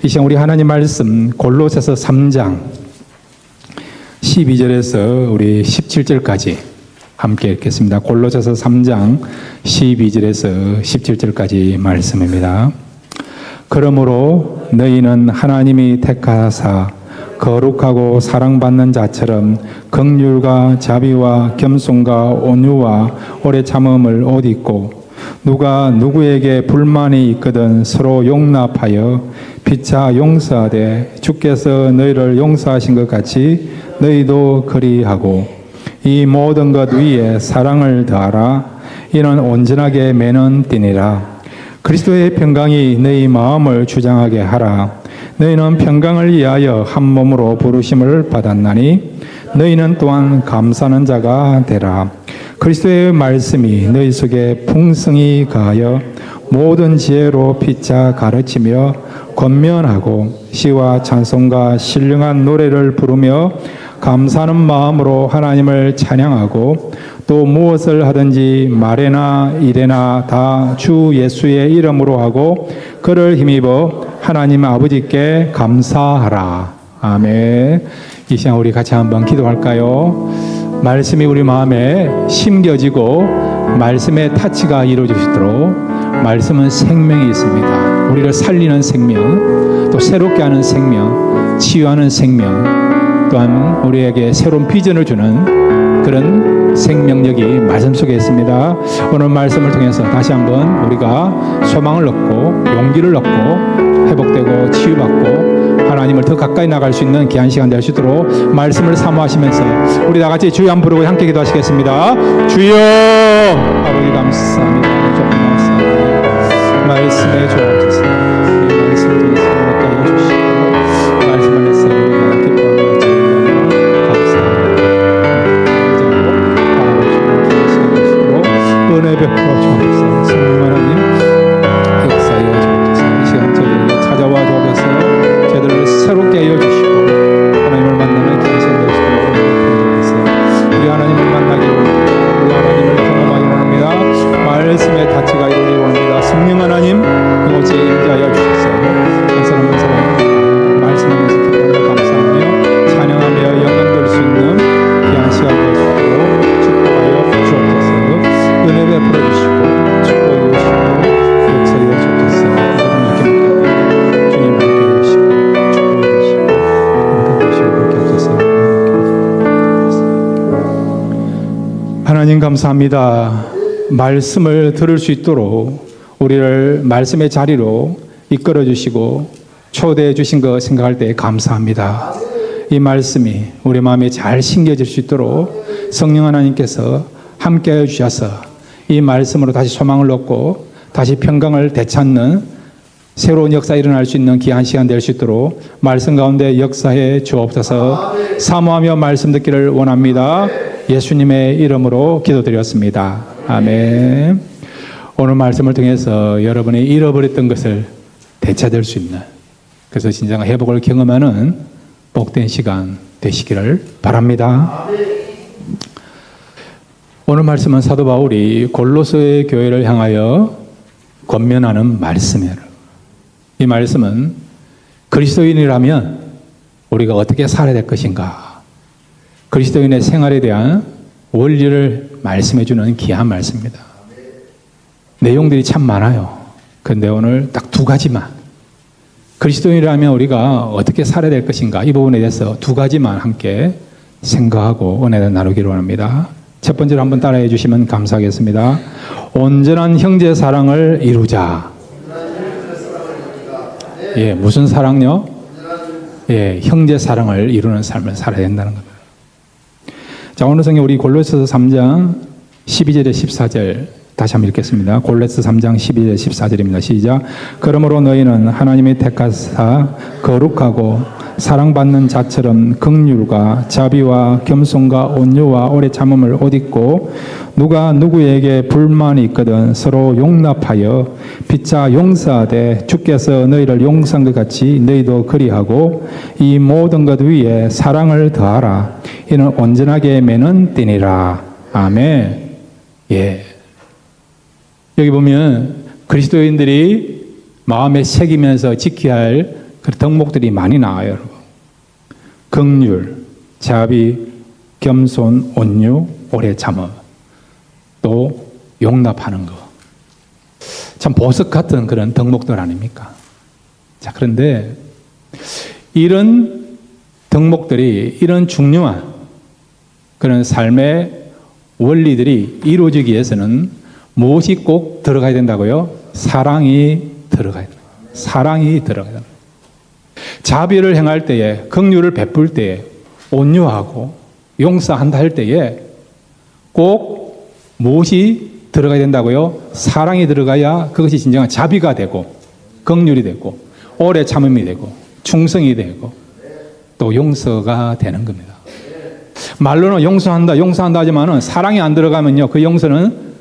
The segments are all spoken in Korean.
이 시간 우리 하나님 말씀 골로새서 3장 12절에서 우리 17절까지 함께 읽겠습니다. 골로새서 3장 12절에서 17절까지 말씀입니다. 그러므로 너희는 하나님이 택하사 거룩하고 사랑받는 자처럼 긍휼과 자비와 겸손과 온유와 오래 참음을 옷 입고 누가 누구에게 불만이 있거든 서로 용납하여 피차 용서하되 주께서 너희를 용서하신 것 같이 너희도 그리하고 이 모든 것 위에 사랑을 더하라. 이는 온전하게 매는 띠니라. 그리스도의 평강이 너희 마음을 주장하게 하라. 너희는 평강을 위하여 한 몸으로 부르심을 받았나니 너희는 또한 감사하는 자가 되라. 그리스도의 말씀이 너희 속에 풍성히 가하여 모든 지혜로 피차 가르치며 권면하고 시와 찬송과 신령한 노래를 부르며 감사하는 마음으로 하나님을 찬양하고 또 무엇을 하든지 말에나 일에나 다 주 예수의 이름으로 하고 그를 힘입어 하나님 아버지께 감사하라. 아멘. 이 시간 우리 같이 한번 기도할까요? 말씀이 우리 마음에 심겨지고 말씀의 타치가 이루어지도록. 말씀은 생명이 있습니다. 우리를 살리는 생명, 또 새롭게 하는 생명, 치유하는 생명, 또한 우리에게 새로운 비전을 주는 그런 생명력이 말씀 속에 있습니다. 오늘 말씀을 통해서 다시 한번 우리가 소망을 얻고 용기를 얻고 회복되고 치유받고 하나님을 더 가까이 나갈 수 있는 귀한 시간 될 수 있도록 말씀을 사모하시면서 우리 다 같이 주여 한번 부르고 함께 기도하시겠습니다. 주여! 아버지 감사합니다. 조금 나왔습니다. 말씀에 주옵소서. 우리 말씀을 통해서 가까이 해주시고 말씀 안에서 우리가 기뻐하며 찬양하며 감사합니다. 바라보시고 귀한 시간 될 수 있도록 은혜 베풀어 주옵소서. 성령 하나님 역사여 주옵소서. 이 시간 저희에게 찾아와 주옵소서. 저희들을 새롭게 하여 주시고 하나님을 만나는 귀한 시간 될 수 있도록 은혜 베풀어 주옵소서. 우리 하나님을 만나기를 원합니다. 우리 하나님을 경험하기를 원합니다. 말씀의 가치가 이루어지기를 원합니다. 성령 하나님 이곳에 임재하여 주셔서 한 사람 한 사람 말씀하면서 기뻐하며 감사하며 찬양하며 영광 돌릴 수 있는 귀한 시간 될 수 있도록 축복하여 주옵소서. 은혜 베풀어 주시고 축복해 주시고 역사해 주옵소서. 모든 이렇게 주님 함께 계시고 축복해 주시고 함께 계시고 함께 하소서. 하나님 감사합니다. 말씀을 들을 수 있도록 우리를 말씀의 자리로 이끌어 주시고 초대해 주신 것 생각할 때 감사합니다. 이 말씀이 우리 마음에 잘 심겨질 수 있도록 성령 하나님께서 함께해 주셔서 이 말씀으로 다시 소망을 얻고 다시 평강을 되찾는 새로운 역사 일어날 수 있는 귀한 시간 될 수 있도록 말씀 가운데 역사해 주옵소서. 사모하며 말씀 듣기를 원합니다. 예수님의 이름으로 기도드렸습니다. 아멘. 오늘 말씀을 통해서 여러분이 잃어버렸던 것을 되찾을 수 있는, 그래서 진정한 회복을 경험하는 복된 시간 되시기를 바랍니다. 오늘 말씀은 사도 바울이 골로새 교회를 향하여 권면하는 말씀이에요. 이 말씀은 그리스도인이라면 우리가 어떻게 살아야 될 것인가, 그리스도인의 생활에 대한 원리를 말씀해 주는 귀한 말씀입니다. 내용들이 참 많아요. 그런데 오늘 딱 두 가지만, 그리스도인이라면 우리가 어떻게 살아야 될 것인가, 이 부분에 대해서 두 가지만 함께 생각하고 은혜를 나누기로 합니다. 첫 번째로 한번 따라해 주시면 감사하겠습니다. 온전한 형제 사랑을 이루자. 예, 무슨 사랑요? 예, 형제 사랑을 이루는 삶을 살아야 된다는 겁니다. 자, 오늘 성경 우리 골로새서 3장 12절에 14절 다시 한번 읽겠습니다. 골로새 3장 12절 14절입니다. 시작. 그러므로 너희는 하나님이 택하사 거룩하고 사랑받는 자처럼 긍휼과 자비와 겸손과 온유와 오래 참음을 옷 입고 누가 누구에게 불만이 있거든 서로 용납하여 피차 용서하되 주께서 너희를 용서한 것 같이 너희도 그리하고 이 모든 것 위에 사랑을 더하라. 이는 온전하게 매는 띠니라. 아멘. 예. 여기 보면 그리스도인들이 마음에 새기면서 지켜야 할 그 덕목들이 많이 나와요, 여러분. 긍휼, 자비, 겸손, 온유, 오래 참음, 또 용납하는 거. 참 보석 같은 그런 덕목들 아닙니까? 자, 그런데 이런 덕목들이, 이런 중요한 그런 삶의 원리들이 이루어지기 위해서는 무엇이 꼭 들어가야 된다고요? 사랑이 들어가야 된다. 사랑이 들어가야 된다. 자비를 행할 때에, 긍휼을 베풀 때에, 온유하고 용서한다 할 때에 꼭 무엇이 들어가야 된다고요? 사랑이 들어가야 그것이 진정한 자비가 되고, 긍휼이 되고, 오래 참음이 되고, 충성이 되고, 또 용서가 되는 겁니다. 말로는 용서한다, 용서한다 하지만은 사랑이 안 들어가면요, 그 용서는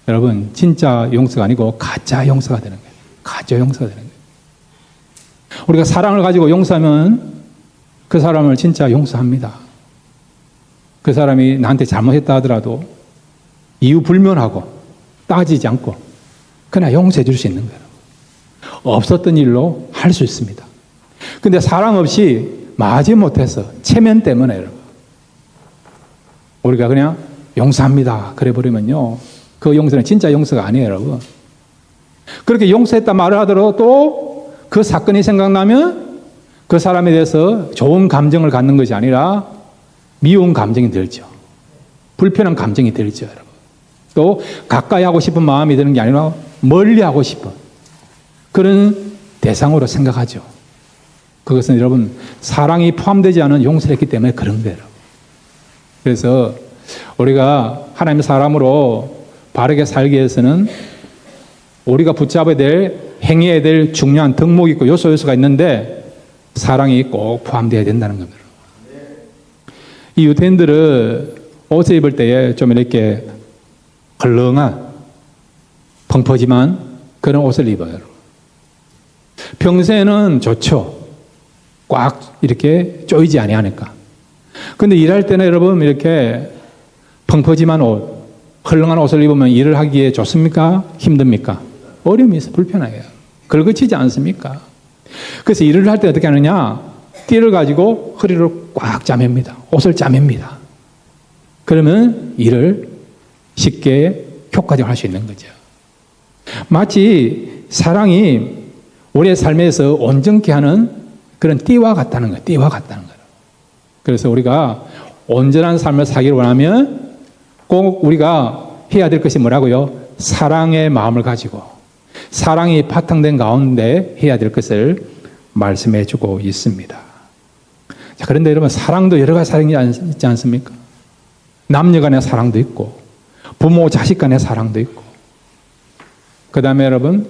여러분 진짜 용서가 아니고 가짜 용서가 되는 거예요. 가짜 용서가 되는 거예요. 우리가 사랑을 가지고 용서하면 그 사람을 진짜 용서합니다. 그 사람이 나한테 잘못했다 하더라도 이유 불문하고 따지지 않고 그냥 용서해 줄 수 있는 거예요. 없었던 일로 할 수 있습니다. 근데 사랑 없이 마지못해서 체면 때문에 여러분, 우리가 그냥 용서합니다 그래 버리면요, 그 용서는 진짜 용서가 아니에요, 여러분. 그렇게 용서했다 말을 하더라도 또 그 사건이 생각나면 그 사람에 대해서 좋은 감정을 갖는 것이 아니라 미운 감정이 들죠. 불편한 감정이 들죠, 여러분. 또 가까이 하고 싶은 마음이 드는 게 아니라 멀리 하고 싶은 그런 대상으로 생각하죠. 그것은 여러분 사랑이 포함되지 않은 용서를 했기 때문에 그런 거예요. 그래서 우리가 하나님의 사람으로 바르게 살기 위해서는 우리가 붙잡아야 될, 행해야 될 중요한 덕목이 있고 요소가 있는데 사랑이 꼭 포함되어야 된다는 겁니다. 이 유대인들은 옷을 입을 때에 좀 이렇게 헐렁한 펑퍼짐한 그런 옷을 입어요. 평소에는 좋죠. 꽉 이렇게 조이지 아니하니까. 근데 일할 때는 여러분 이렇게 펑퍼짐한 옷, 헐렁한 옷을 입으면 일을 하기에 좋습니까? 힘듭니까? 어려움이 있어, 불편해요. 걸거치지 않습니까? 그래서 일을 할 때 어떻게 하느냐? 띠를 가지고 허리를 꽉 짜맵니다. 옷을 짜맵니다. 그러면 일을 쉽게 효과적으로 할 수 있는 거죠. 마치 사랑이 우리의 삶에서 온전케 하는 그런 띠와 같다는 거예요. 띠와 같다는 거예요. 그래서 우리가 온전한 삶을 살기를 원하면 꼭 우리가 해야 될 것이 뭐라고요? 사랑의 마음을 가지고 사랑이 바탕된 가운데 해야 될 것을 말씀해 주고 있습니다. 자, 그런데 여러분 사랑도 여러 가지 사랑이 있지 않습니까? 남녀 간의 사랑도 있고 부모 자식 간의 사랑도 있고 그 다음에 여러분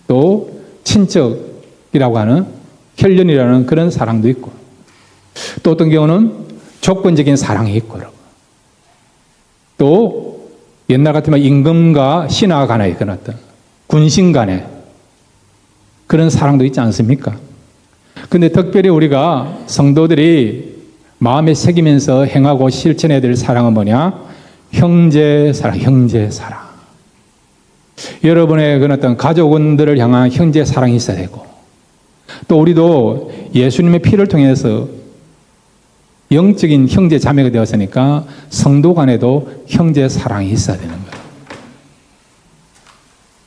또 친척이라고 하는 혈연이라는 그런 사랑도 있고 또 어떤 경우는 조건적인 사랑이 있고 여러분. 또 옛날 같으면 임금과 신하 간의 그런 어떤 군신 간의 그런 사랑도 있지 않습니까? 근데 특별히 우리가 성도들이 마음에 새기면서 행하고 실천해야 될 사랑은 뭐냐? 형제 사랑, 형제 사랑. 여러분의 그런 어떤 가족원들을 향한 형제 사랑이 있어야 되고 또 우리도 예수님의 피를 통해서 영적인 형제 자매가 되었으니까 성도 간에도 형제 사랑이 있어야 되는 거예요.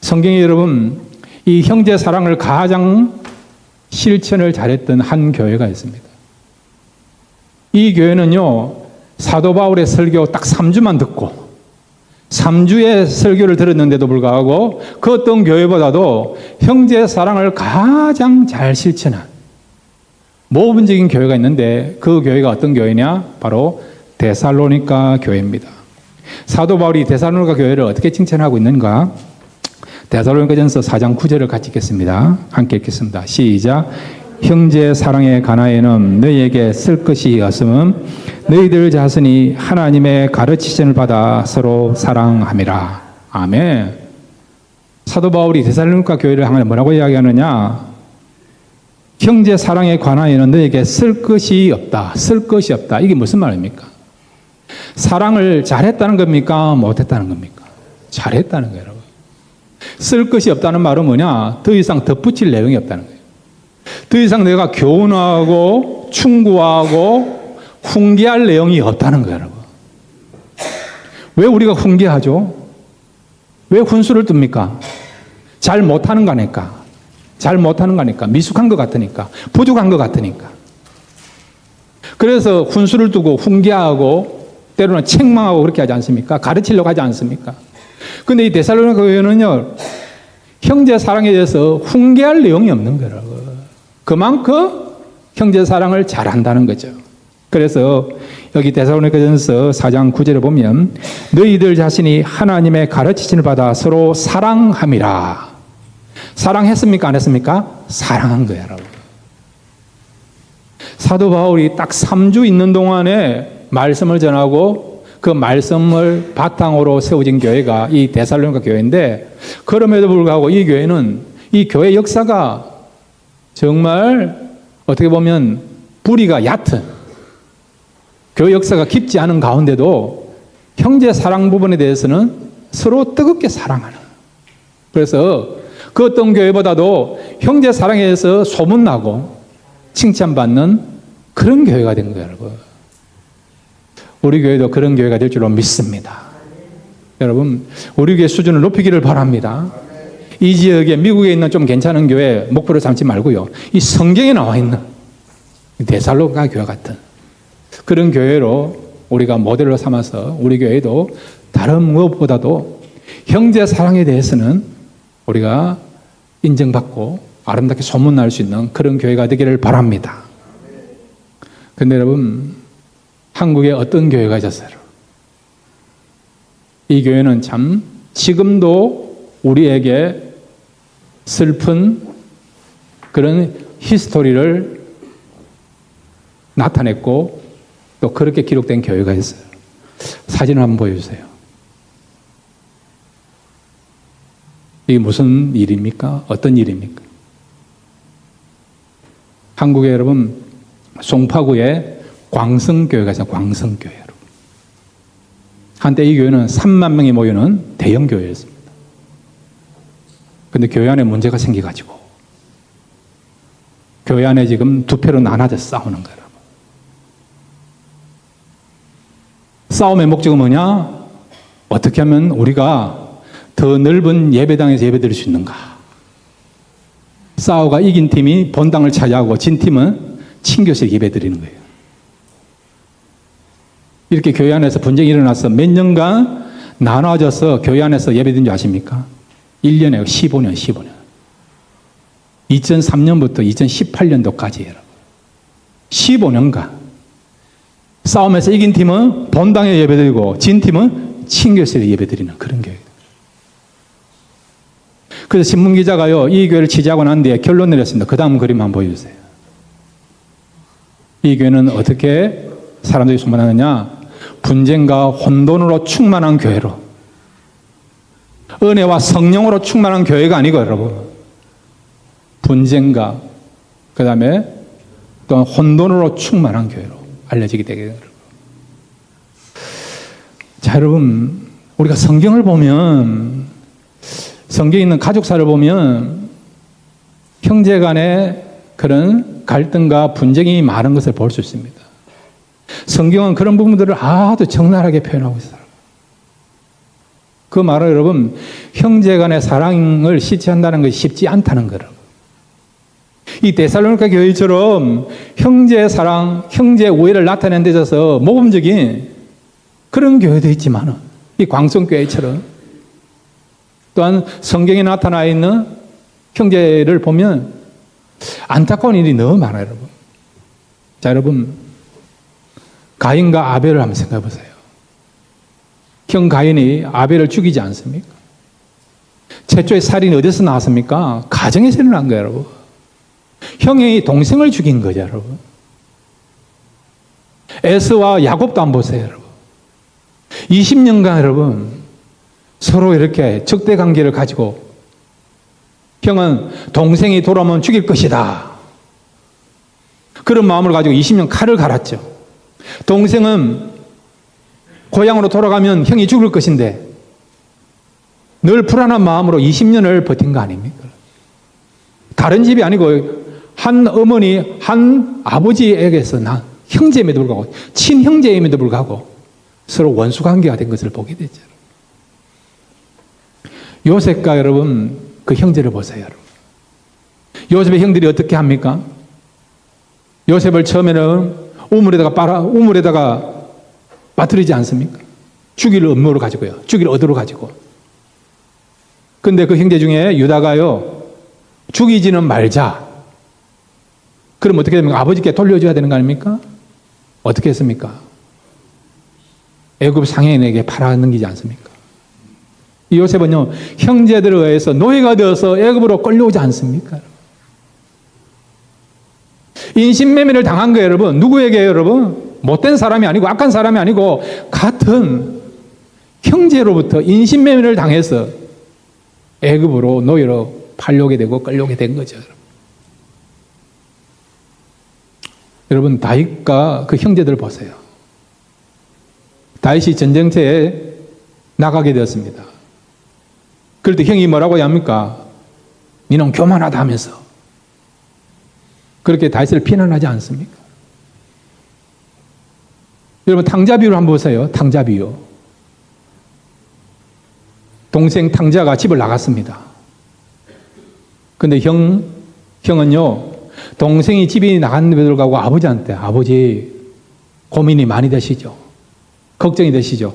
성경에 여러분 이 형제 사랑을 가장 실천을 잘했던 한 교회가 있습니다. 이 교회는요 사도 바울의 설교 딱 3주만 듣고 3주의 설교를 들었는데도 불구하고 그 어떤 교회보다도 형제 사랑을 가장 잘 실천한 모범적인 교회가 있는데 그 교회가 어떤 교회냐? 바로 데살로니가 교회입니다. 사도 바울이 데살로니가 교회를 어떻게 칭찬하고 있는가? 데살로니가전서 4장 9절을 같이 읽겠습니다. 함께 읽겠습니다. 시작. 형제 사랑에 관하여는 너희에게 쓸 것이 없음은 너희들 자신이 하나님의 가르치심을 받아 서로 사랑함이라. 아멘. 사도 바울이 데살로니가 교회를 향해 뭐라고 이야기하느냐? 형제 사랑에 관하여는 너희에게 쓸 것이 없다. 쓸 것이 없다. 이게 무슨 말입니까? 사랑을 잘했다는 겁니까? 못했다는 겁니까? 잘했다는 거예요. 쓸 것이 없다는 말은 뭐냐? 더 이상 덧붙일 내용이 없다는 거예요. 더 이상 내가 교훈하고 충고하고 훈계할 내용이 없다는 거예요, 여러분. 왜 우리가 훈계하죠? 왜 훈수를 둡니까? 잘 못하는 거니까. 잘 못하는 거니까. 미숙한 것 같으니까. 부족한 것 같으니까. 그래서 훈수를 두고 훈계하고 때로는 책망하고 그렇게 하지 않습니까? 가르치려고 하지 않습니까? 근데 이 데살로니가 교회는요, 형제 사랑에 대해서 훈계할 내용이 없는 거라고. 그만큼 형제 사랑을 잘한다는 거죠. 그래서 여기 데살로니가전서 4장 9절에 보면 너희들 자신이 하나님의 가르치심을 받아 서로 사랑함이라. 사랑했습니까? 안 했습니까? 사랑한 거예요, 여러분. 사도 바울이 딱 3주 있는 동안에 말씀을 전하고 그 말씀을 바탕으로 세워진 교회가 이 데살로니가 교회인데, 그럼에도 불구하고 이 교회는 이 교회 역사가 정말 어떻게 보면 뿌리가 얕은, 교회 역사가 깊지 않은 가운데도 형제 사랑 부분에 대해서는 서로 뜨겁게 사랑하는, 그래서 그 어떤 교회보다도 형제 사랑에 대해서 소문나고 칭찬받는 그런 교회가 된 거예요, 여러분. 우리 교회도 그런 교회가 될 줄로 믿습니다. 여러분, 우리 교회 수준을 높이기를 바랍니다. 이 지역에, 미국에 있는 좀 괜찮은 교회 목표로 삼지 말고요, 이 성경에 나와 있는 데살로니가 교회 같은 그런 교회로 우리가 모델로 삼아서 우리 교회도 다른 무엇보다도 형제 사랑에 대해서는 우리가 인정받고 아름답게 소문날 수 있는 그런 교회가 되기를 바랍니다. 그런데 여러분, 한국에 어떤 교회가 있었어요? 이 교회는 참 지금도 우리에게 슬픈 그런 히스토리를 나타냈고 또 그렇게 기록된 교회가 있어요. 사진을 한번 보여주세요. 이게 무슨 일입니까? 어떤 일입니까? 한국에 여러분 송파구에 광성교회가 있어요. 광성교회. 한때 이 교회는 3만 명이 모이는 대형 교회였습니다. 그런데 교회 안에 문제가 생겨가지고 교회 안에 지금 두 패로 나눠져 싸우는 거예요. 싸움의 목적은 뭐냐? 어떻게 하면 우리가 더 넓은 예배당에서 예배 드릴 수 있는가? 싸우가 이긴 팀이 본당을 차지하고 진 팀은 친교실에 예배 드리는 거예요. 이렇게 교회 안에서 분쟁이 일어나서 몇 년간 나눠져서 교회 안에서 예배 드린 줄 아십니까? 1년에 15년. 2003년부터 2018년도까지예요. 15년간. 싸움에서 이긴 팀은 본당에 예배드리고 진 팀은 친교실에 예배드리는 그런 교회예요. 그래서 신문기자가요, 이 교회를 취재하고 난 뒤에 결론 내렸습니다. 그 다음 그림 한번 보여주세요. 이 교회는 어떻게 사람들이 소문하느냐? 분쟁과 혼돈으로 충만한 교회로, 은혜와 성령으로 충만한 교회가 아니고 여러분, 분쟁과 그 다음에 또 혼돈으로 충만한 교회로 알려지게 되게 됩니다. 자, 여러분, 우리가 성경을 보면, 성경에 있는 가족사를 보면 형제 간의 그런 갈등과 분쟁이 많은 것을 볼 수 있습니다. 성경은 그런 부분들을 아주 적나라하게 표현하고 있어요. 그 말은 여러분, 형제 간의 사랑을 실천한다는 것이 쉽지 않다는 거예요. 이 데살로니가 교회처럼 형제 사랑, 형제 우애를 나타내는 데 있어서 모범적인 그런 교회도 있지만, 이 광성교회처럼 또한 성경에 나타나 있는 형제를 보면 안타까운 일이 너무 많아요, 여러분. 자, 여러분, 가인과 아벨을 한번 생각해 보세요. 형 가인이 아벨을 죽이지 않습니까? 최초의 살인이 어디서 나왔습니까? 가정에서 일어난 거예요, 여러분. 형이 동생을 죽인 거죠, 여러분. 에스와 야곱도 한번 보세요, 여러분. 20년간 여러분 서로 이렇게 적대 관계를 가지고, 형은 동생이 돌아오면 죽일 것이다, 그런 마음을 가지고 20년 칼을 갈았죠. 동생은 고향으로 돌아가면 형이 죽을 것인데 늘 불안한 마음으로 20년을 버틴 거 아닙니까? 다른 집이 아니고 한 어머니, 한 아버지에게서 난 형제임에도 불구하고, 친형제임에도 불구하고 서로 원수 관계가 된 것을 보게 되죠. 요셉과 여러분, 그 형제를 보세요, 여러분. 요셉의 형들이 어떻게 합니까? 요셉을 처음에는 우물에다가 빠뜨리지 않습니까? 죽일 음모로 가지고요. 죽일 의도로 가지고. 근데 그 형제 중에 유다가요, 죽이지는 말자. 그럼 어떻게 됩니까? 아버지께 돌려줘야 되는 거 아닙니까? 어떻게 했습니까? 애굽 상인에게 팔아넘기지 않습니까? 이 요셉은요, 형제들에 의해서 노예가 되어서 애굽으로 끌려오지 않습니까? 인신매매를 당한 거예요, 여러분. 누구에게요, 여러분? 못된 사람이 아니고 악한 사람이 아니고 같은 형제로부터 인신매매를 당해서 애굽으로 노예로 팔려오게 되고 끌려오게 된 거죠. 여러분, 다윗과 그 형제들을 보세요. 다윗이 전쟁터에 나가게 되었습니다. 그럴 때 형이 뭐라고 합니까? 니는 교만하다 하면서 그렇게 다윗을 비난하지 않습니까? 여러분, 탕자 비유를 한번 보세요. 탕자 비유. 동생 탕자가 집을 나갔습니다. 근데 형은요, 동생이 집이 나갔는데도 불구하고 아버지한테, 아버지 고민이 많이 되시죠? 걱정이 되시죠?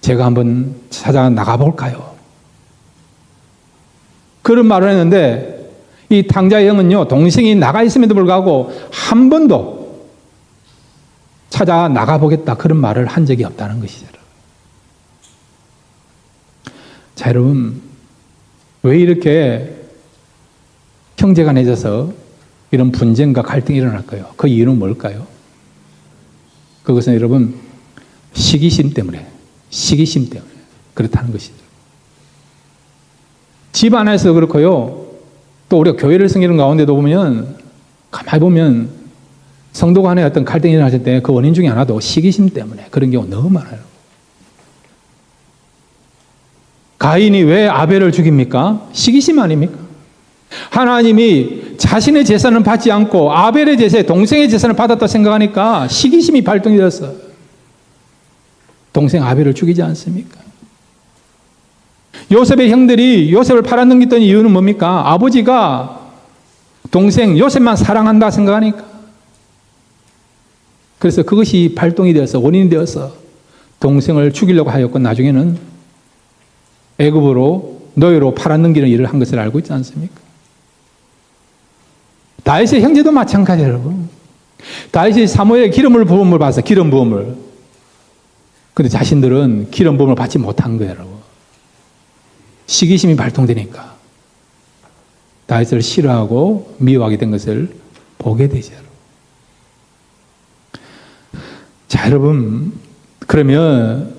제가 한번 찾아 나가볼까요? 그런 말을 했는데 이 탕자의 형은요, 동생이 나가 있음에도 불구하고 한 번도 찾아 나가보겠다 그런 말을 한 적이 없다는 것이죠. 자, 여러분, 왜 이렇게 형제가 맺어서 이런 분쟁과 갈등이 일어날까요? 그 이유는 뭘까요? 그것은 여러분, 시기심 때문에 그렇다는 것이죠. 집 안에서 그렇고요, 또 우리가 교회를 섬기는 가운데도 보면, 가만히 보면 성도 간에 어떤 갈등이 일어났을 때 그 원인 중에 하나도 시기심 때문에 그런 경우 너무 많아요. 가인이 왜 아벨을 죽입니까? 시기심 아닙니까? 하나님이 자신의 제사는 받지 않고 아벨의 제사, 동생의 제사를 받았다 생각하니까 시기심이 발동이 되었어. 동생 아벨을 죽이지 않습니까? 요셉의 형들이 요셉을 팔아넘겼던 이유는 뭡니까? 아버지가 동생 요셉만 사랑한다 생각하니까. 그래서 그것이 발동이 되어서 원인이 되어서 동생을 죽이려고 하였고 나중에는 애굽으로 노예로 팔아넘기는 일을 한 것을 알고 있지 않습니까? 다윗의 형제도 마찬가지예요, 여러분. 다윗이 사무엘의 기름 부음을 받았어요. 기름 부음을. 근데 자신들은 기름 부음을 받지 못한 거예요, 여러분. 시기심이 발동되니까 다윗을 싫어하고 미워하게 된 것을 보게 되죠. 자, 여러분, 그러면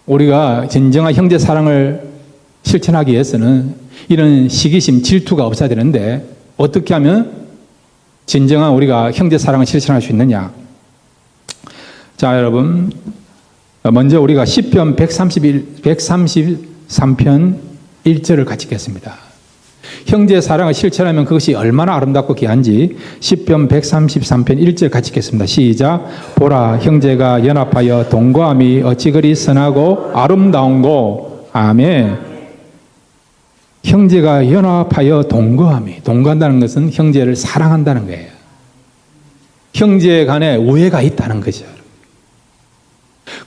우리가 진정한 형제 사랑을 실천하기 위해서는 이런 시기심, 질투가 없어야 되는데 어떻게 하면 진정한 우리가 형제 사랑을 실천할 수 있느냐? 자, 여러분, 먼저 우리가 시편 133편 1절을 같이 읽겠습니다. 형제 사랑을 실천하면 그것이 얼마나 아름답고 귀한지 시편 133편 1절 같이 읽겠습니다. 시작. 보라, 형제가 연합하여 동거함이 어찌 그리 선하고 아름다운고. 아멘. 형제가 연합하여 동거함이, 동거한다는 것은 형제를 사랑한다는 거예요. 형제 간에 우애가 있다는 거죠.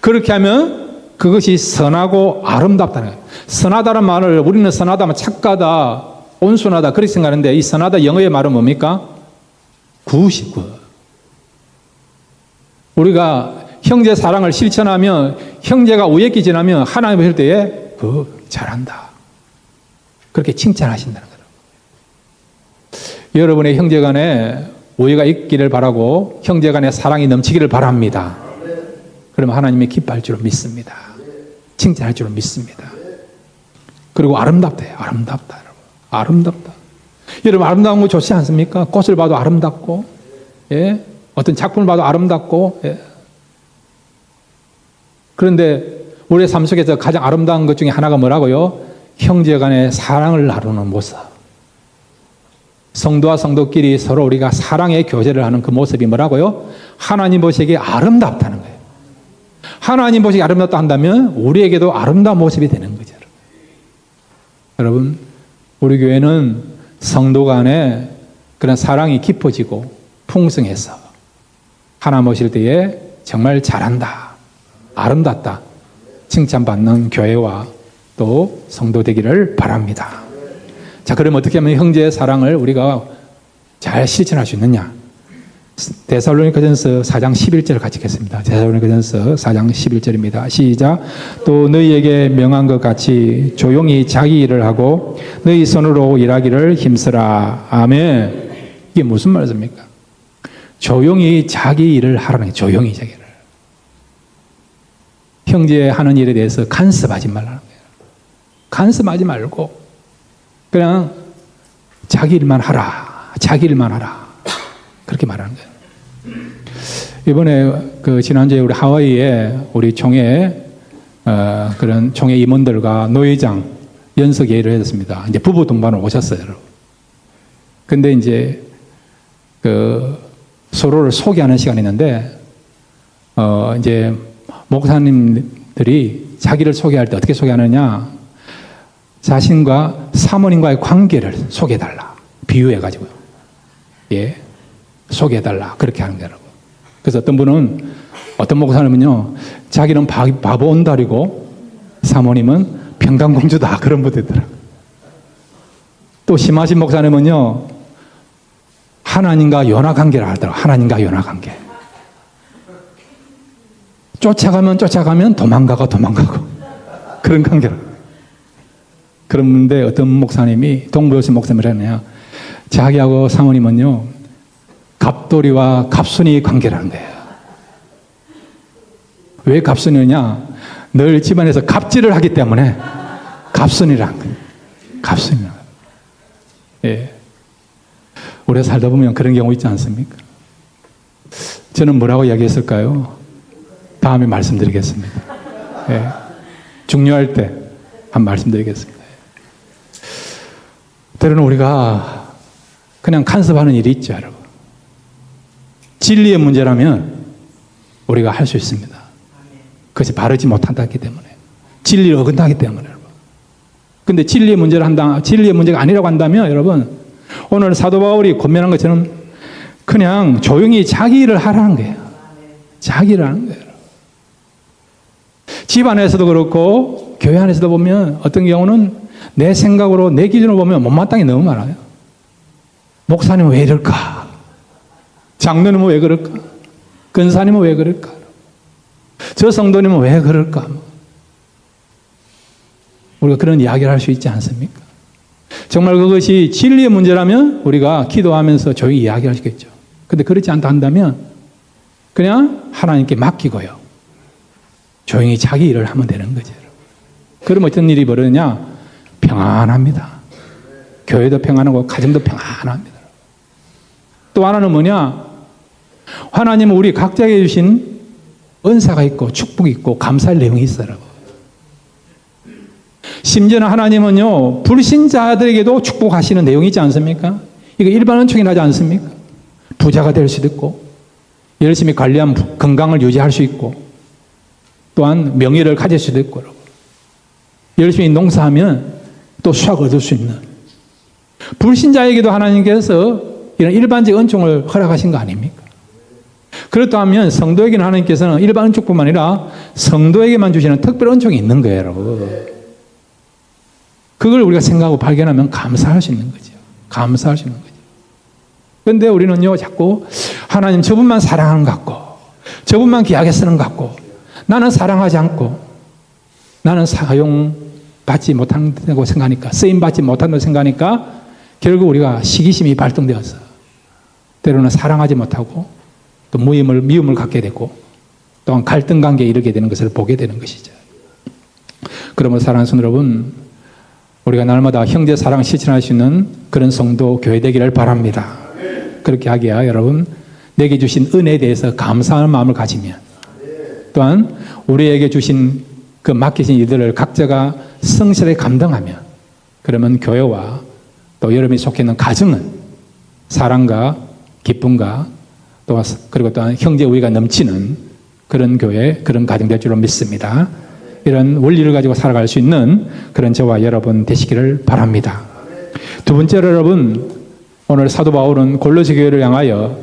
그렇게 하면 그것이 선하고 아름답다는 거예요. 선하다는 말을 우리는 선하다면 착하다, 온순하다 그렇게 생각하는데 이 선하다 영어의 말은 뭡니까? 굿이고. 우리가 형제 사랑을 실천하면 형제가 우애기 지나면 하나님 보실 때에 잘한다. 그렇게 칭찬하신다는 거예요. 여러분의 형제 간에 우애가 있기를 바라고 형제 간에 사랑이 넘치기를 바랍니다. 그러면 하나님이 기뻐할 줄로 믿습니다. 칭찬할 줄로 믿습니다. 그리고 아름답대요. 아름답다. 여러분. 아름답다. 여러분, 아름다운 거 좋지 않습니까? 꽃을 봐도 아름답고, 예? 어떤 작품을 봐도 아름답고, 예? 그런데 우리의 삶 속에서 가장 아름다운 것 중에 하나가 뭐라고요? 형제 간의 사랑을 나누는 모습. 성도와 성도끼리 서로 우리가 사랑의 교제를 하는 그 모습이 뭐라고요? 하나님 보시기에 아름답다는 거예요. 하나님 보시기에 아름답다 한다면 우리에게도 아름다운 모습이 되는 거죠. 여러분, 우리 교회는 성도 간에 그런 사랑이 깊어지고 풍성해서 하나님 오실 때에 정말 잘한다, 아름답다 칭찬받는 교회와 또 성도 되기를 바랍니다. 자, 그럼 어떻게 하면 형제의 사랑을 우리가 잘 실천할 수 있느냐? 데살로니가전서 4장 11절 같이 읽겠습니다. 데살로니가전서 4장 11절입니다. 시작. 또 너희에게 명한 것 같이 조용히 자기 일을 하고 너희 손으로 일하기를 힘쓰라. 아멘. 이게 무슨 말씀입니까? 조용히 자기 일을 하라는 거예요. 조용히 자기 일을. 형제 하는 일에 대해서 간섭하지 말라는 거예요. 간섭하지 말고 그냥 자기 일만 하라. 자기 일만 하라. 그렇게 말하는 거예요. 이번에 지난주에 우리 하와이에 우리 총회 그런 총회 임원들과 노회장 연석 예의를 했습니다. 이제 부부 동반으로 오셨어요. 근데 이제 서로를 소개하는 시간이 있는데 이제 목사님들이 자기를 소개할 때 어떻게 소개하느냐? 자신과 사모님과의 관계를 소개해달라. 비유해가지고요. 예. 소개해달라. 그렇게 하는 거라고. 그래서 어떤 목사님은요, 자기는 바보 온달이고 사모님은 평강공주다. 그런 분도 있더라고요. 또 심하신 목사님은요, 하나님과 연하관계를 하더라고요. 하나님과 연하관계. 쫓아가면 도망가고 그런 관계로. 그런데 어떤 목사님이 동부여신 목사님을 했냐, 자기하고 사모님은요 갑돌이와 갑순이 관계라는 거예요. 왜 갑순이냐? 늘 집안에서 갑질을 하기 때문에 갑순이라는 거예요. 갑순이라는 거예요. 예. 오래 살다 보면 그런 경우 있지 않습니까? 저는 뭐라고 이야기했을까요? 다음에 말씀드리겠습니다. 예. 중요할 때 한 말씀드리겠습니다. 때로는 우리가 그냥 간섭하는 일이 있죠, 여러분. 진리의 문제라면 우리가 할 수 있습니다. 그것이 바르지 못한다기 때문에. 진리를 어긋나기 때문에, 여러분. 근데 진리의 문제가 아니라고 한다면, 여러분, 오늘 사도 바울이 권면한 것처럼 그냥 조용히 자기 일을 하라는 거예요. 자기 일을 하는 거예요. 집 안에서도 그렇고, 교회 안에서도 보면 어떤 경우는 내 생각으로, 내 기준으로 보면 못마땅히 너무 많아요. 목사님은 왜 이럴까? 장로님은 왜 그럴까? 근사님은 왜 그럴까? 저 성도님은 왜 그럴까? 우리가 그런 이야기를 할 수 있지 않습니까? 정말 그것이 진리의 문제라면 우리가 기도하면서 조용히 이야기할 수 있겠죠. 근데 그렇지 않다 한다면 그냥 하나님께 맡기고요. 조용히 자기 일을 하면 되는 거죠. 그럼 어떤 일이 벌어지냐? 평안합니다. 교회도 평안하고 가정도 평안합니다. 또 하나는 뭐냐? 하나님은 우리 각자에게 주신 은사가 있고 축복이 있고 감사할 내용이 있어요. 심지어는 하나님은요, 불신자들에게도 축복하시는 내용이 있지 않습니까? 이거 일반 은총이 나지 않습니까? 부자가 될 수도 있고, 열심히 관리하면 건강을 유지할 수 있고, 또한 명예를 가질 수도 있고, 열심히 농사하면 또 수확을 얻을 수 있는. 불신자에게도 하나님께서 이런 일반적 은총을 허락하신 거 아닙니까? 그렇다면 성도에게는 하나님께서는 일반 은총뿐만 아니라 성도에게만 주시는 특별 은총이 있는 거예요, 여러분. 그걸 우리가 생각하고 발견하면 감사할 수 있는 거죠. 감사할 수 있는 거죠. 그런데 우리는요, 자꾸 하나님 저분만 사랑하는 것 같고, 저분만 귀하게 쓰는 것 같고, 나는 사랑하지 않고, 나는 사용받지 못한다고 생각하니까, 쓰임받지 못한다고 생각하니까, 결국 우리가 시기심이 발동되어서, 때로는 사랑하지 못하고, 또 미움을 갖게 되고, 또한 갈등 관계에 이르게 되는 것을 보게 되는 것이죠. 그러므로 사랑하는 성도 여러분, 우리가 날마다 형제 사랑을 실천할 수 있는 그런 성도 교회 되기를 바랍니다. 그렇게 하기야 여러분, 내게 주신 은혜에 대해서 감사하는 마음을 가지면, 또한 우리에게 주신 그 맡기신 일들을 각자가 성실하게 감당하면, 그러면 교회와 또 여러분이 속해 있는 가정은 사랑과 기쁨과 또 그리고 또한 형제 우애가 넘치는 그런 교회, 그런 가정 될 줄로 믿습니다. 이런 원리를 가지고 살아갈 수 있는 그런 저와 여러분 되시기를 바랍니다. 두 번째로 여러분, 오늘 사도 바울은 골로새 교회를 향하여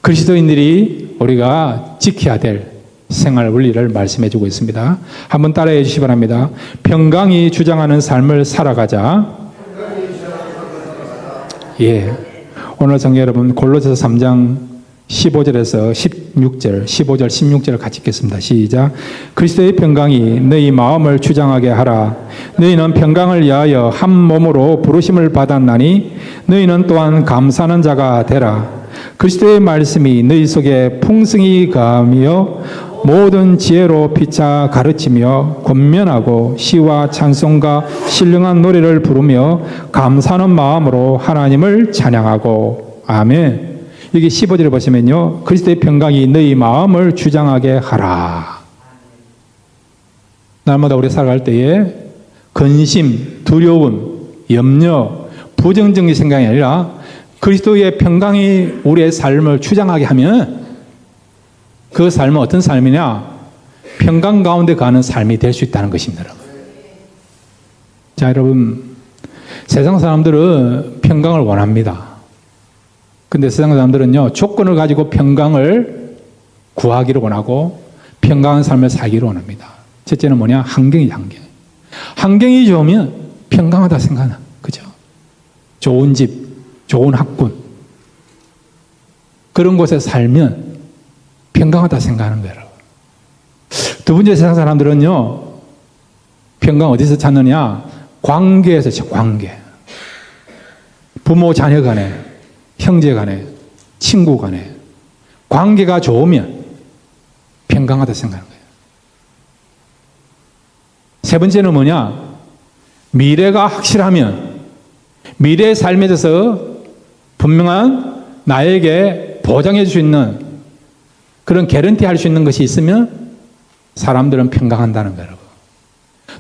그리스도인들이 우리가 지켜야 될 생활 원리를 말씀해 주고 있습니다. 한번 따라해 주시기 바랍니다. 평강이 주장하는 삶을 살아가자. 예. 오늘 성도 여러분, 골로새서 3장 15절에서 16절, 15절, 16절을 같이 읽겠습니다. 시작. 그리스도의 평강이 너희 마음을 주장하게 하라. 너희는 평강을 위하여 한 몸으로 부르심을 받았나니 너희는 또한 감사하는 자가 되라. 그리스도의 말씀이 너희 속에 풍성히 가하며 모든 지혜로 피차 가르치며 권면하고 시와 찬송과 신령한 노래를 부르며 감사하는 마음으로 하나님을 찬양하고. 아멘. 여기 15절에 보시면요, 그리스도의 평강이 너희 마음을 주장하게 하라. 날마다 우리 살아갈 때에 근심, 두려움, 염려, 부정적인 생각이 아니라 그리스도의 평강이 우리의 삶을 주장하게 하면 그 삶은 어떤 삶이냐? 평강 가운데 가는 삶이 될 수 있다는 것입니다. 자, 여러분, 세상 사람들은 평강을 원합니다. 근데 세상 사람들은요, 조건을 가지고 평강을 구하기를 원하고 평강한 삶을 살기를 원합니다. 첫째는 뭐냐? 환경이죠, 환경. 환경이 좋으면 평강하다 생각하나, 그죠? 좋은 집, 좋은 학군, 그런 곳에 살면 평강하다 생각하는 거예요. 두 번째, 세상 사람들은요, 평강 어디서 찾느냐? 관계에서 찾죠, 관계. 부모, 자녀 간에, 형제 간에, 친구 간에 관계가 좋으면 평강하다 생각하는 거예요. 세 번째는 뭐냐? 미래가 확실하면, 미래의 삶에 대해서 분명한 나에게 보장해 줄 수 있는 그런 개런티 할 수 있는 것이 있으면 사람들은 평강한다는 거예요.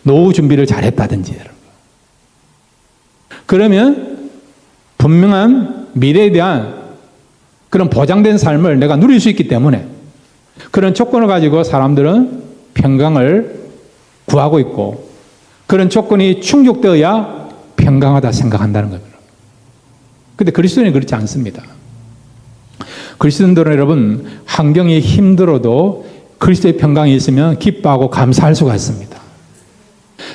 노후 준비를 잘했다든지, 여러분. 그러면 분명한 미래에 대한 그런 보장된 삶을 내가 누릴 수 있기 때문에 그런 조건을 가지고 사람들은 평강을 구하고 있고, 그런 조건이 충족되어야 평강하다 생각한다는 겁니다. 그런데 그리스도인은 그렇지 않습니다. 그리스도인들은 여러분, 환경이 힘들어도 그리스도의 평강이 있으면 기뻐하고 감사할 수가 있습니다.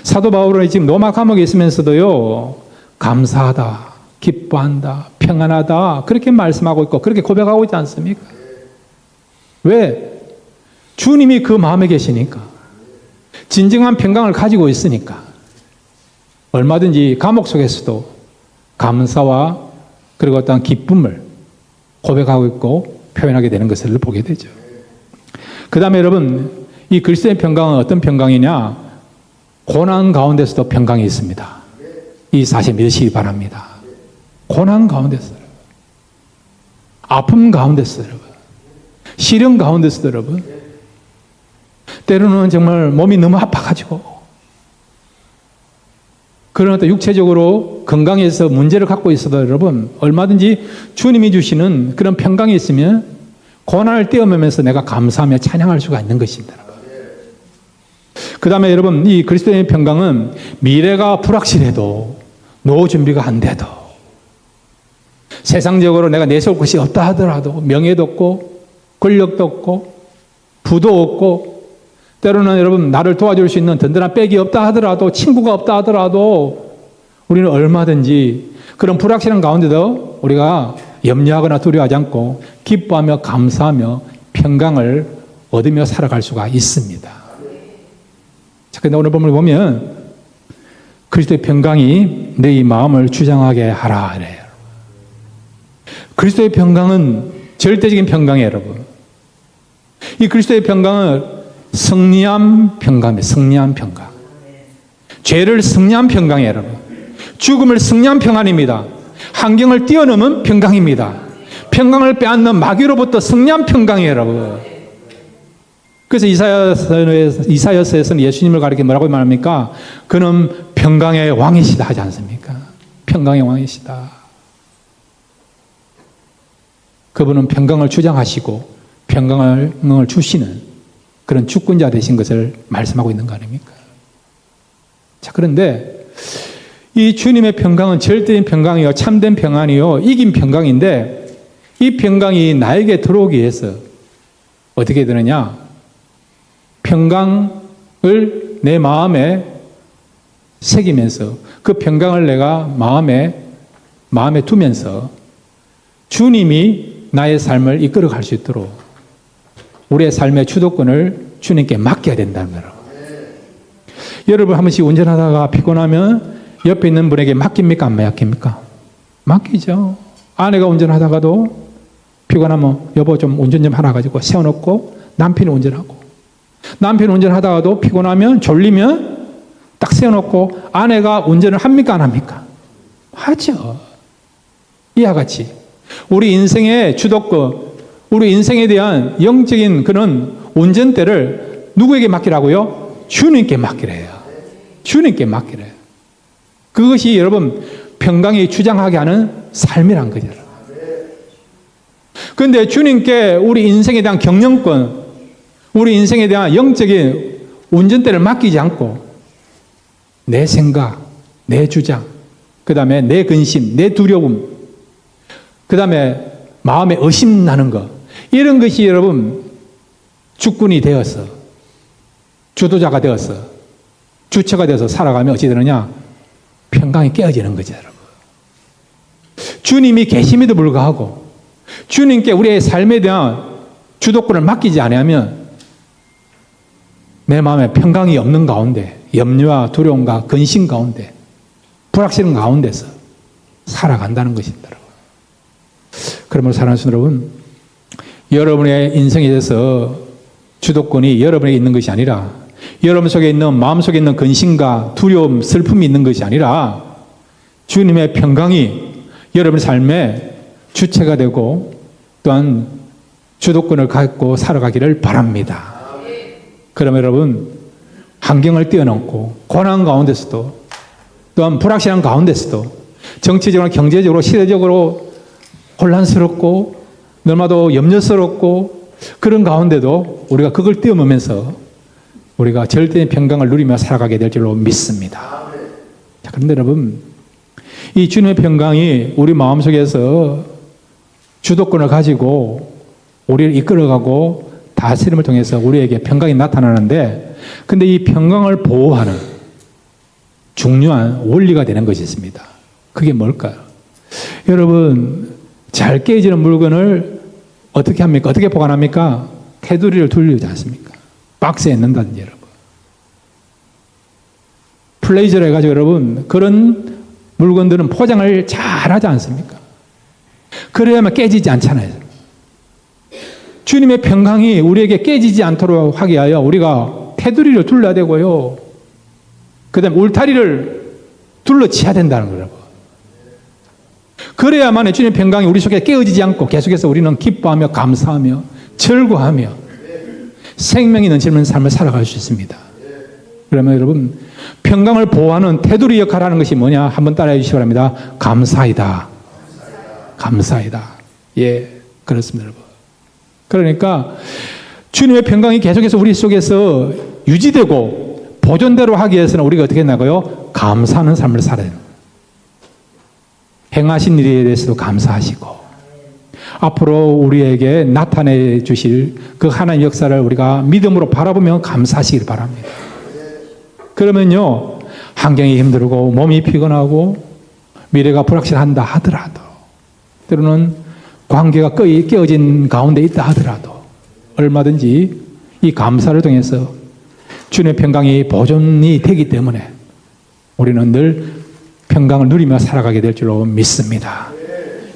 사도 바울은 지금 로마 감옥에 있으면서도요, 감사하다, 기뻐한다, 평안하다, 그렇게 말씀하고 있고 그렇게 고백하고 있지 않습니까? 왜? 주님이 그 마음에 계시니까, 진정한 평강을 가지고 있으니까 얼마든지 감옥 속에서도 감사와 그리고 어떤 기쁨을 고백하고 있고 표현하게 되는 것을 보게 되죠. 그 다음에 여러분, 이 그리스도의 평강은 어떤 평강이냐? 고난 가운데서도 평강이 있습니다. 이 사실 믿으시기 바랍니다. 고난 가운데서, 아픔 가운데서, 여러분, 시련 가운데서, 여러분, 때로는 정말 몸이 너무 아파가지고 그런 어떤 육체적으로 건강해서 문제를 갖고 있어도 여러분, 얼마든지 주님이 주시는 그런 평강이 있으면 고난을 떼어매면서 내가 감사하며 찬양할 수가 있는 것입니다. 그 다음에 여러분, 이 그리스도의 평강은 미래가 불확실해도, 노후 준비가 안 돼도, 세상적으로 내가 내세울 것이 없다 하더라도, 명예도 없고 권력도 없고 부도 없고, 때로는 여러분 나를 도와줄 수 있는 든든한 백이 없다 하더라도, 친구가 없다 하더라도 우리는 얼마든지 그런 불확실한 가운데도 우리가 염려하거나 두려워하지 않고 기뻐하며 감사하며 평강을 얻으며 살아갈 수가 있습니다. 자, 근데 오늘 본문을 보면 그리스도의 평강이 너희 마음을 주장하게 하라 이래요. 그리스도의 평강은 절대적인 평강이에요, 여러분. 이 그리스도의 평강은 승리한 평강이에요. 승리한 평강. 죄를 승리한 평강이에요, 여러분. 죽음을 승리한 평안입니다. 환경을 뛰어넘은 평강입니다. 평강을 빼앗는 마귀로부터 승리한 평강이에요, 여러분. 그래서 이사야서에서는 예수님을 가리켜 뭐라고 말합니까? 그는 평강의 왕이시다 하지 않습니까? 평강의 왕이시다. 그분은 평강을 주장하시고 평강을 주시는 그런 주권자 되신 것을 말씀하고 있는 거 아닙니까? 자, 그런데 이 주님의 평강은 절대적인 평강이요, 참된 평안이요, 이긴 평강인데 이 평강이 나에게 들어오기 위해서 어떻게 되느냐? 평강을 내 마음에 새기면서 그 평강을 내가 마음에 두면서 주님이 나의 삶을 이끌어갈 수 있도록 우리의 삶의 주도권을 주님께 맡겨야 된다는 거라고. 여러분 한 번씩 운전하다가 피곤하면 옆에 있는 분에게 맡깁니까? 안 맡깁니까? 맡기죠. 아내가 운전하다가도 피곤하면 여보 좀 운전 좀 하라 가지고 세워놓고 남편이 운전하고, 남편이 운전하다가도 피곤하면 졸리면 딱 세워놓고 아내가 운전을 합니까? 안 합니까? 하죠. 이와 같이 우리 인생의 주도권, 우리 인생에 대한 영적인 그런 운전대를 누구에게 맡기라고요? 주님께 맡기래요. 주님께 맡기래요. 그것이 여러분 평강이 주장하게 하는 삶이란 거죠. 그런데 주님께 우리 인생에 대한 경영권, 우리 인생에 대한 영적인 운전대를 맡기지 않고 내 생각, 내 주장, 그 다음에 내 근심, 내 두려움, 그 다음에 마음에 의심 나는 것, 이런 것이 여러분 주권이 되어서 주도자가 되어서 주체가 되어서 살아가면 어찌 되느냐? 평강이 깨어지는 거죠, 여러분. 주님이 계심에도 불구하고 주님께 우리의 삶에 대한 주도권을 맡기지 않으면 내 마음에 평강이 없는 가운데, 염려와 두려움과 근심 가운데, 불확실한 가운데서 살아간다는 것입니다. 그러므로 사랑하는 여러분, 여러분의 인생에 대해서 주도권이 여러분에게 있는 것이 아니라 여러분 속에 있는, 마음속에 있는 근심과 두려움, 슬픔이 있는 것이 아니라 주님의 평강이 여러분의 삶의 주체가 되고 또한 주도권을 갖고 살아가기를 바랍니다. 그러면 여러분, 환경을 뛰어넘고 고난 가운데서도 또한 불확실한 가운데서도 정치적으로, 경제적으로, 시대적으로 혼란스럽고 너무나도 염려스럽고 그런 가운데도 우리가 그걸 뛰어넘으면서 우리가 절대의 평강을 누리며 살아가게 될 줄로 믿습니다. 자, 그런데 여러분, 이 주님의 평강이 우리 마음속에서 주도권을 가지고 우리를 이끌어가고 다스림을 통해서 우리에게 평강이 나타나는데, 근데 이 평강을 보호하는 중요한 원리가 되는 것이 있습니다. 그게 뭘까요? 여러분, 잘 깨지는 물건을 어떻게 합니까? 어떻게 보관합니까? 테두리를 돌리지 않습니까? 박스에 넣는다든지 여러분. 플레이저를 해가지고 여러분, 그런 물건들은 포장을 잘 하지 않습니까? 그래야만 깨지지 않잖아요. 주님의 평강이 우리에게 깨지지 않도록 하기 위하여 우리가 테두리를 둘러야 되고요. 그 다음에 울타리를 둘러치야 된다는 거라고. 그래야만 주님의 평강이 우리 속에 깨어지지 않고 계속해서 우리는 기뻐하며 감사하며 즐거워하며 생명이 넘치는 삶을 살아갈 수 있습니다. 그러면 여러분, 평강을 보호하는 테두리 역할을 하는 것이 뭐냐? 한번 따라해 주시기 바랍니다. 감사이다. 감사이다. 예, 그렇습니다, 여러분. 그러니까 주님의 평강이 계속해서 우리 속에서 유지되고 보존대로 하기 위해서는 우리가 어떻게 나가요? 감사하는 삶을 살아야 돼요. 행하신 일에 대해서도 감사하시고 앞으로 우리에게 나타내 주실 그 하나님의 역사를 우리가 믿음으로 바라보며 감사하시길 바랍니다. 그러면요, 환경이 힘들고 몸이 피곤하고 미래가 불확실한다 하더라도, 때로는 관계가 깨어진 가운데 있다 하더라도 얼마든지 이 감사를 통해서 주님의 평강이 보존이 되기 때문에 우리는 늘 평강을 누리며 살아가게 될 줄로 믿습니다.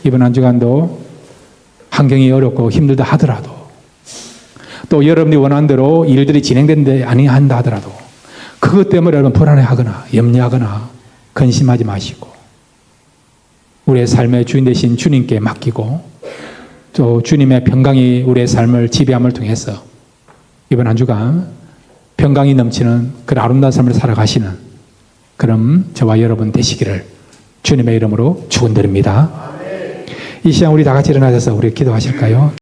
이번 한 주간도 환경이 어렵고 힘들다 하더라도, 또 여러분이 원하는 대로 일들이 진행되는데 아니한다 하더라도 그것 때문에 여러분 불안해하거나 염려하거나 근심하지 마시고 우리의 삶의 주인 되신 주님께 맡기고 또 주님의 평강이 우리의 삶을 지배함을 통해서 이번 한 주간 평강이 넘치는 그런 아름다운 삶을 살아가시는 그럼 저와 여러분 되시기를 주님의 이름으로 축원드립니다. 이 시간 우리 다 같이 일어나셔서 우리 기도하실까요?